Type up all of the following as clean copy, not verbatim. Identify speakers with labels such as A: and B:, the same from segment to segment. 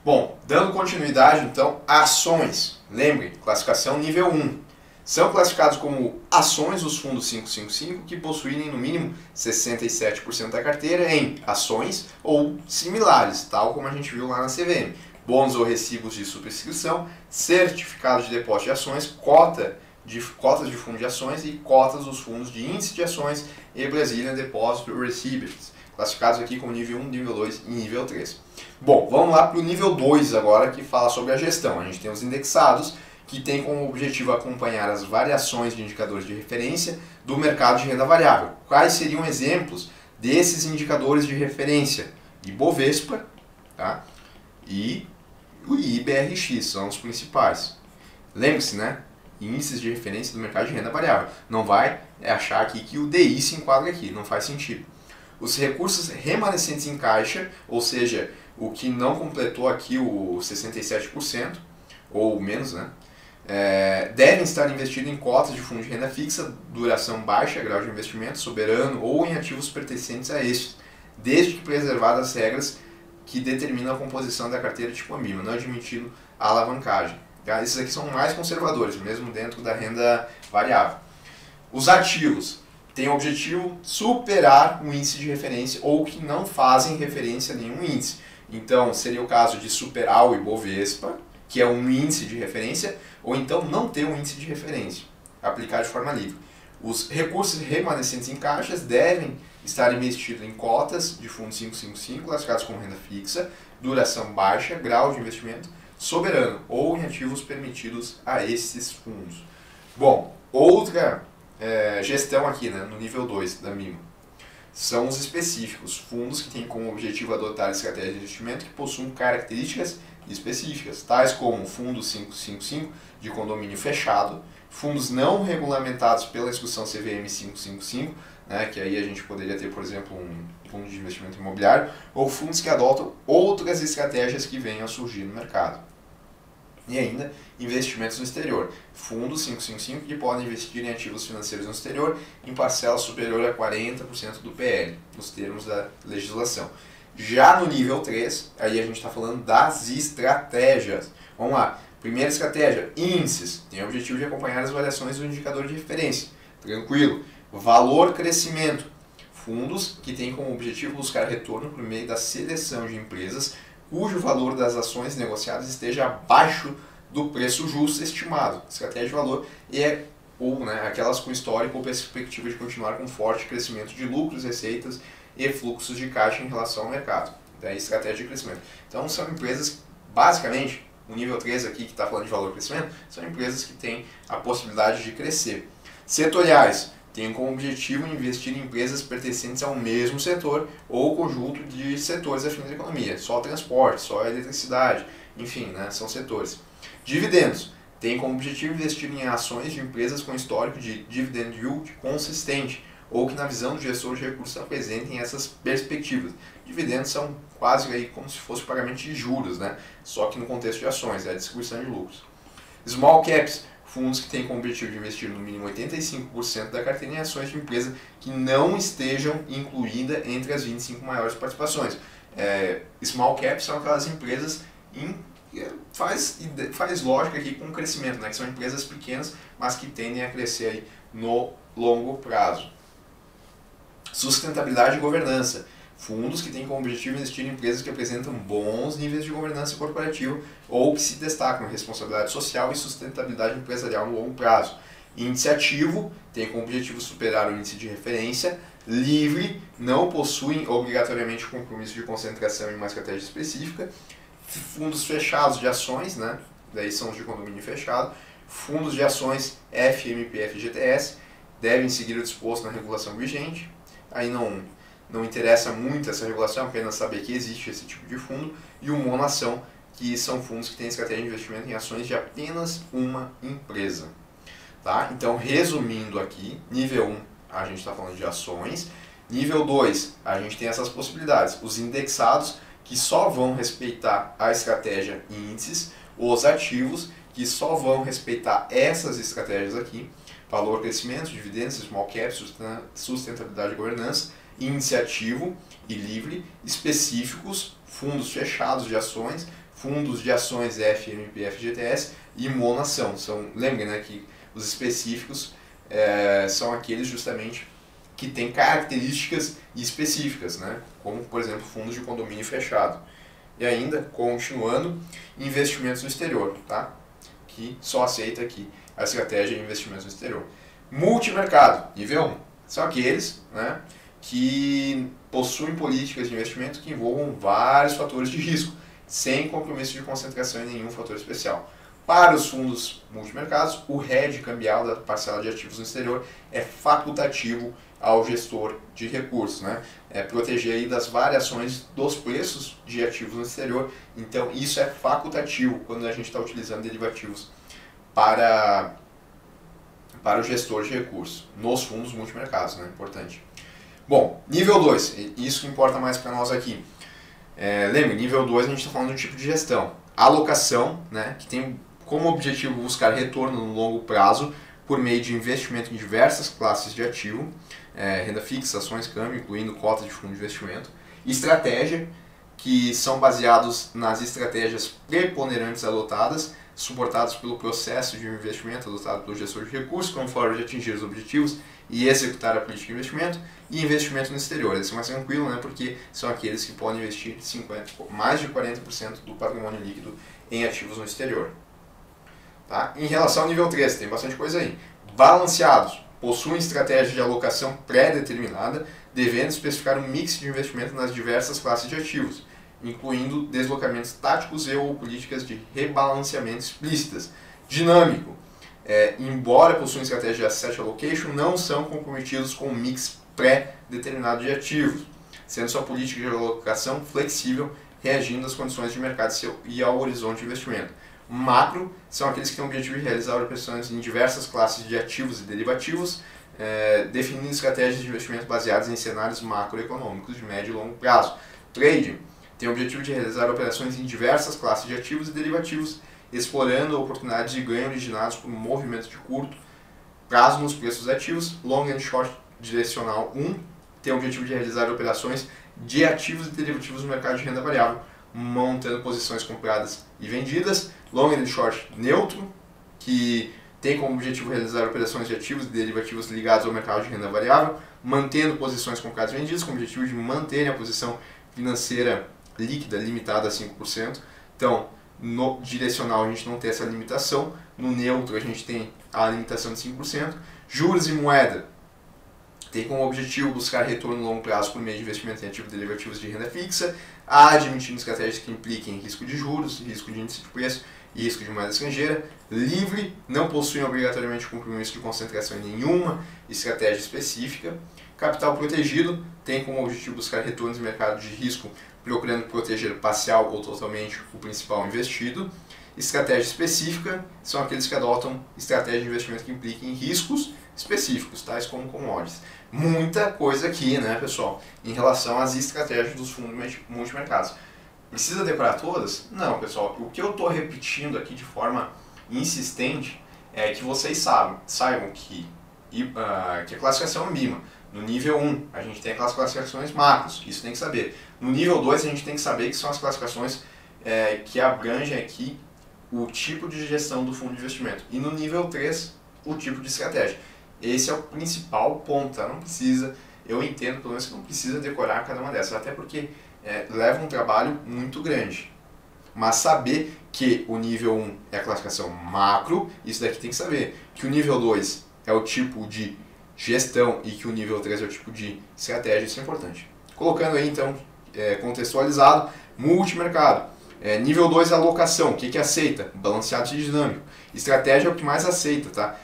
A: Bom, dando continuidade então, ações. Lembre, classificação nível 1. São classificados como ações os fundos 555 que possuírem no mínimo 67% da carteira em ações ou similares, tal como a gente viu lá na CVM. Bônus ou recibos de subscrição, certificado de depósito de ações, cotas de fundo de ações e cotas dos fundos de índice de ações e Brazilian Deposit Receivers, classificados aqui como nível 1, nível 2 e nível 3. Bom, vamos lá para o nível 2 agora, que fala sobre a gestão. A gente tem os indexados, que tem como objetivo acompanhar as variações de indicadores de referência do mercado de renda variável. Quais seriam exemplos desses indicadores de referência? Ibovespa, tá? E o IBRX são os principais. Lembre-se, né? Índices de referência do mercado de renda variável. Não vai achar aqui que o DI se enquadra aqui, não faz sentido. Os recursos remanescentes em caixa, ou seja, o que não completou aqui o 67%, ou menos, né? Devem estar investidos em cotas de fundo de renda fixa, duração baixa, grau de investimento, soberano ou em ativos pertencentes a estes, desde que preservadas as regras que determinam a composição da carteira tipo AMIMA, não admitindo a alavancagem. Tá? Esses aqui são mais conservadores, mesmo dentro da renda variável. Os ativos têm o objetivo superar um índice de referência ou que não fazem referência a nenhum índice. Então, seria o caso de superar o Ibovespa, que é um índice de referência, ou então não ter um índice de referência, aplicar de forma livre. Os recursos remanescentes em caixas devem estar investidos em cotas de fundo 555, classificados como renda fixa, duração baixa, grau de investimento, soberano, ou em ativos permitidos a esses fundos. Bom, outra gestão aqui, né, no nível 2 da MIMA, são os específicos, fundos que têm como objetivo adotar estratégias de investimento que possuem características específicas, tais como fundo 555 de condomínio fechado, fundos não regulamentados pela instrução CVM 555, né, que aí a gente poderia ter, por exemplo, um fundo de investimento imobiliário, ou fundos que adotam outras estratégias que venham a surgir no mercado. E ainda, investimentos no exterior. Fundos 555 que podem investir em ativos financeiros no exterior em parcela superior a 40% do PL, nos termos da legislação. Já no nível 3, aí a gente está falando das estratégias. Vamos lá. Primeira estratégia, índices. Tem o objetivo de acompanhar as variações do indicador de referência. Tranquilo. Valor crescimento. Fundos que têm como objetivo buscar retorno por meio da seleção de empresas cujo valor das ações negociadas esteja abaixo do preço justo estimado. Estratégia de valor ou aquelas com histórico ou perspectiva de continuar com forte crescimento de lucros, receitas e fluxos de caixa em relação ao mercado. Daí, estratégia de crescimento. Então, são empresas, basicamente, o nível 3 aqui, que está falando de valor e crescimento, são empresas que têm a possibilidade de crescer. Setoriais. Tem como objetivo investir em empresas pertencentes ao mesmo setor ou conjunto de setores afins da economia. Só transporte, só eletricidade, enfim, né, são setores. Dividendos. Tem como objetivo investir em ações de empresas com histórico de dividend yield consistente ou que na visão do gestor de recursos apresentem essas perspectivas. Dividendos são quase aí como se fosse pagamento de juros, né? Só que no contexto de ações, a distribuição de lucros. Small caps. Fundos que têm como objetivo de investir no mínimo 85% da carteira em ações de empresa que não estejam incluídas entre as 25 maiores participações. Small caps são aquelas empresas faz lógica aqui com o crescimento, né? Que são empresas pequenas, mas que tendem a crescer aí no longo prazo. Sustentabilidade e governança. Fundos que têm como objetivo investir em empresas que apresentam bons níveis de governança corporativa ou que se destacam em responsabilidade social e sustentabilidade empresarial no longo prazo. Índice ativo tem como objetivo superar o índice de referência. Livre, não possuem obrigatoriamente compromisso de concentração em uma estratégia específica. Fundos fechados de ações, né? Daí são os de condomínio fechado. Fundos de ações FMP, FGTS devem seguir o disposto na regulação vigente. Aí não interessa muito essa regulação, apenas saber que existe esse tipo de fundo, e o monoação, que são fundos que têm estratégia de investimento em ações de apenas uma empresa. Tá? Então, resumindo aqui, nível 1 a gente está falando de ações, nível 2 a gente tem essas possibilidades, os indexados que só vão respeitar a estratégia índices, os ativos que só vão respeitar essas estratégias aqui, valor, crescimento, dividendos, small caps, sustentabilidade e governança, índice ativo e livre, específicos, fundos fechados de ações, fundos de ações FMP, FGTS e monoação. Lembrem, né, que os específicos são aqueles justamente que têm características específicas, né, como, por exemplo, fundos de condomínio fechado. E ainda, continuando, investimentos no exterior, tá? Que só aceita aqui a estratégia de investimentos no exterior. Multimercado, nível 1, são aqueles, né, que possuem políticas de investimento que envolvam vários fatores de risco, sem compromisso de concentração em nenhum fator especial. Para os fundos multimercados, o hedge cambial da parcela de ativos no exterior é facultativo ao gestor de recursos, né? Proteger aí das variações dos preços de ativos no exterior. Então, isso é facultativo quando a gente está utilizando derivativos para o gestor de recursos, nos fundos multimercados, né? Importante. Bom, nível 2, isso que importa mais para nós aqui. Lembre, nível 2 a gente está falando de um tipo de gestão. Alocação, né, que tem como objetivo buscar retorno no longo prazo por meio de investimento em diversas classes de ativo, renda fixa, ações, câmbio, incluindo cotas de fundo de investimento. Estratégia, que são baseados nas estratégias preponderantes adotadas, suportados pelo processo de investimento adotado pelo gestor de recursos, como forma de atingir os objetivos e executar a política de investimento, e investimento no exterior. Esse é mais tranquilo, né, porque são aqueles que podem investir mais de 40% do patrimônio líquido em ativos no exterior. Tá? Em relação ao nível 3, tem bastante coisa aí. Balanceados, possuem estratégia de alocação pré-determinada, devendo especificar um mix de investimento nas diversas classes de ativos, incluindo deslocamentos táticos e ou políticas de rebalanceamento explícitas. Dinâmico, embora possuam estratégia de asset allocation, não são comprometidos com um mix pré-determinado de ativos, sendo sua política de alocação flexível, reagindo às condições de mercado e ao horizonte de investimento. Macro são aqueles que têm o objetivo de realizar operações em diversas classes de ativos e derivativos, definindo estratégias de investimento baseadas em cenários macroeconômicos de médio e longo prazo. Trading tem o objetivo de realizar operações em diversas classes de ativos e derivativos, explorando oportunidades de ganho originados por um movimento de curto prazo nos preços ativos. Long and Short Direcional 1 tem o objetivo de realizar operações de ativos e derivativos no mercado de renda variável, montando posições compradas e vendidas. Long and Short Neutro, que tem como objetivo realizar operações de ativos e derivativos ligados ao mercado de renda variável, mantendo posições compradas e vendidas, com o objetivo de manter a posição financeira líquida limitada a 5%. Então, no direcional a gente não tem essa limitação, no neutro a gente tem a limitação de 5%. Juros e moeda tem como objetivo buscar retorno no longo prazo por meio de investimento em ativos derivativos de renda fixa, admitindo estratégias que impliquem risco de juros, risco de índice de preço e risco de moeda estrangeira. Livre, não possuem obrigatoriamente compromisso de concentração em nenhuma estratégia específica. Capital protegido tem como objetivo buscar retornos em mercado de risco, procurando proteger parcial ou totalmente o principal investido. Estratégia específica são aqueles que adotam estratégias de investimento que impliquem riscos específicos, tais como commodities. Muita coisa aqui, né, pessoal, em relação às estratégias dos fundos multimercados. Precisa decorar todas? Não, pessoal. O que eu estou repetindo aqui de forma insistente é que vocês saibam que a classificação é mínima. No nível 1, a gente tem aquelas classificações macros, isso tem que saber. No nível 2, a gente tem que saber que são as classificações que abrangem aqui o tipo de gestão do fundo de investimento. E no nível 3, o tipo de estratégia. Esse é o principal ponto, tá? Não precisa, eu entendo pelo menos que não precisa decorar cada uma dessas, até porque leva um trabalho muito grande. Mas saber que o nível 1 é a classificação macro, isso daqui tem que saber. Que o nível 2 é o tipo de gestão e que o nível 3 é o tipo de estratégia, isso é importante. Colocando aí então, contextualizado, multimercado. Nível 2 é alocação, o que aceita? Balanceado e dinâmico. Estratégia é o que mais aceita, tá?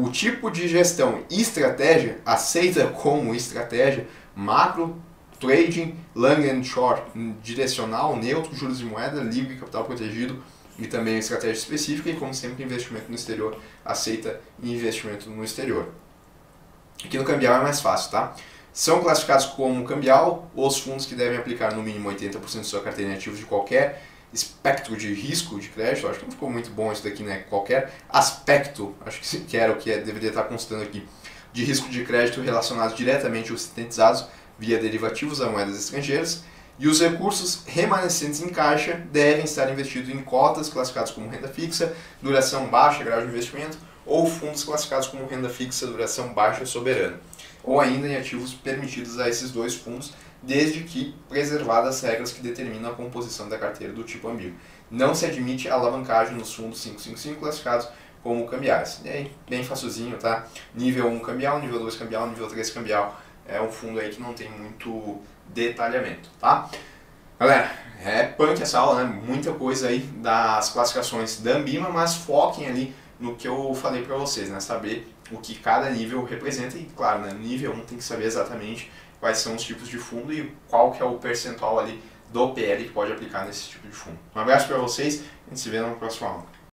A: O tipo de gestão e estratégia aceita como estratégia macro, trading, long and short, direcional, neutro, juros e moeda, livre, capital protegido e também estratégia específica e, como sempre, investimento no exterior aceita investimento no exterior. Aqui no cambial é mais fácil, tá? São classificados como cambial os fundos que devem aplicar no mínimo 80% de sua carteira em ativos de qualquer espectro de risco de crédito. Acho que não ficou muito bom isso daqui, né? Qualquer aspecto, acho que era o que deveria estar constando aqui, de risco de crédito relacionados diretamente ou sintetizados via derivativos a moedas estrangeiras. E os recursos remanescentes em caixa devem estar investidos em cotas classificadas como renda fixa, duração baixa, grau de investimento, ou fundos classificados como renda fixa, duração baixa soberana, ou ainda em ativos permitidos a esses dois fundos, desde que preservadas as regras que determinam a composição da carteira do tipo ambíguo. Não se admite alavancagem nos fundos 555 classificados como cambiais. E aí, bem facilzinho, tá? Nível 1 cambial, nível 2 cambial, nível 3 cambial. É um fundo aí que não tem muito detalhamento, tá? Galera, é punk essa aula, né? Muita coisa aí das classificações da Ambima, mas foquem ali no que eu falei para vocês, né? Saber o que cada nível representa e, claro, né? Nível 1 tem que saber exatamente quais são os tipos de fundo e qual que é o percentual ali do PL que pode aplicar nesse tipo de fundo. Um abraço para vocês, a gente se vê na próxima aula.